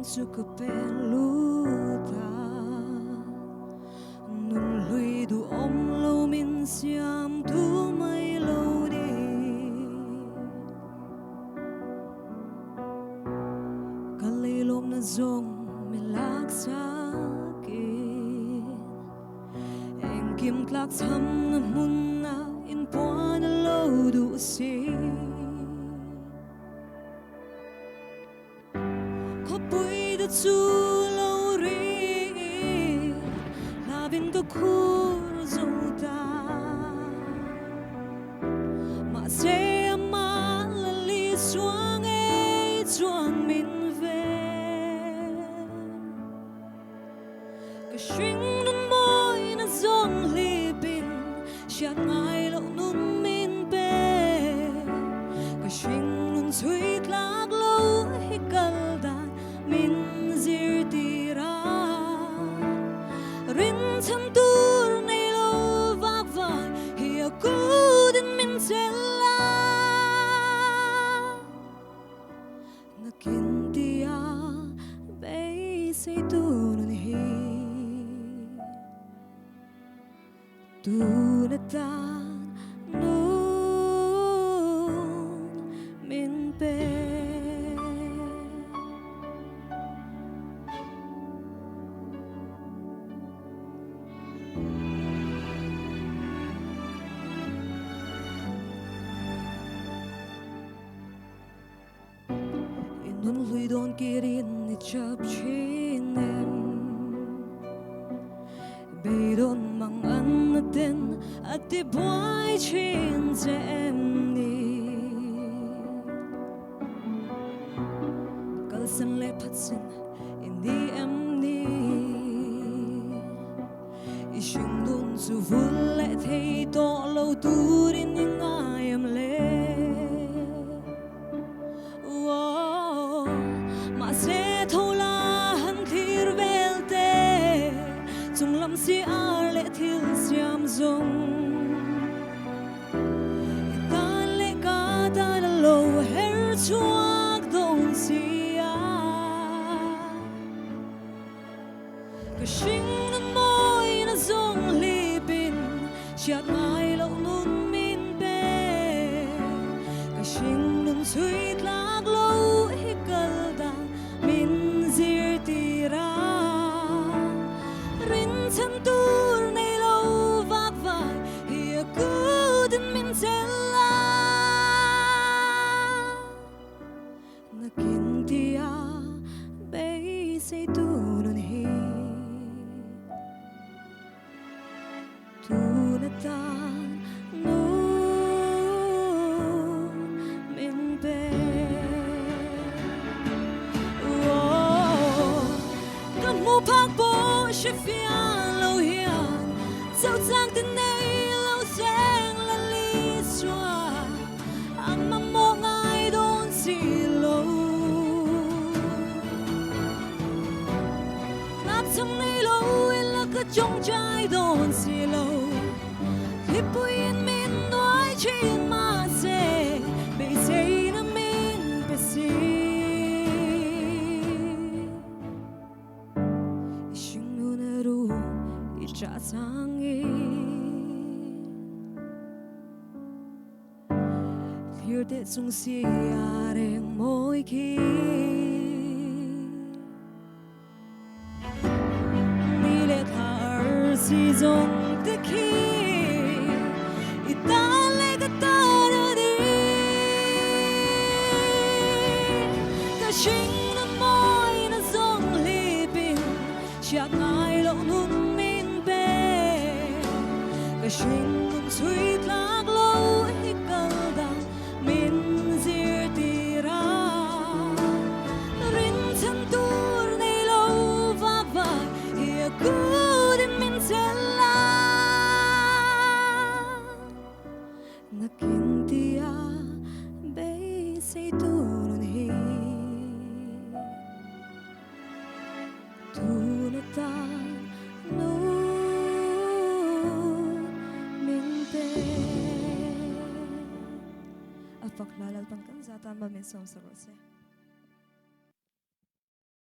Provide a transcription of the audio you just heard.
su ka peluta nun lui du om lo min siam tu mai lo đi ka lei lom na zong mi lak sa ki eng kim tlak sam na mun na in pon lo du si bụi đất su lâu ri là bên có khu dâu ta mà sẽ mà là li xuống ấy chuan mình về cái xuyên nón môi nó giông li bin chặt ngay lậu nón min bê cái xuyên nón sweet lạc lâu hi kal min zir tira rin cham tur nei lo vak vai hi a ku din min sela na kin tia bei sei tu nun hi tu na ta nun min pe nun lui don kirin ni chap chin em be don mang an ten at ti boy chin ze em ni kal san le phat sin in di em ni i shing nun su vul le thei to lo tu rin ni ngai em le sẽ thâu la hân thir velte chung lam si ar le thil siam zong ta le ka ta lo her chuak don sia ka shing nan moi na zong li bin chat mai lo nun min be ka shing nun sweet lag lo hi kal min zir tira rin chan tur nei lo vak vai hi a ku din min sela na kin tia bei sei tu nun hi tu na ta phang bố sẽ phía lâu hiền dẫu dang tên này lâu sáng là lý xóa anh mà mô ngài đón xì lâu làm trong này lâu yên là cứ trong trái đón xì lâu khi bụi yên mình nói chuyện mà dễ bị dây nó mình bị xì cha sang e thier de chung si areng moi ki ni le thar si zong te ki ita le ka ta ra di ka shing na moi na zong li bin chak ngai lo nun ka shing nun sweet lag lo hi kal da min zir tira rin chan tur nei lo vak vai hi a ku din min sela na kin tia bei sei tu nun hi tu na ta Faklalal pangkan zatan ba min som sa rose.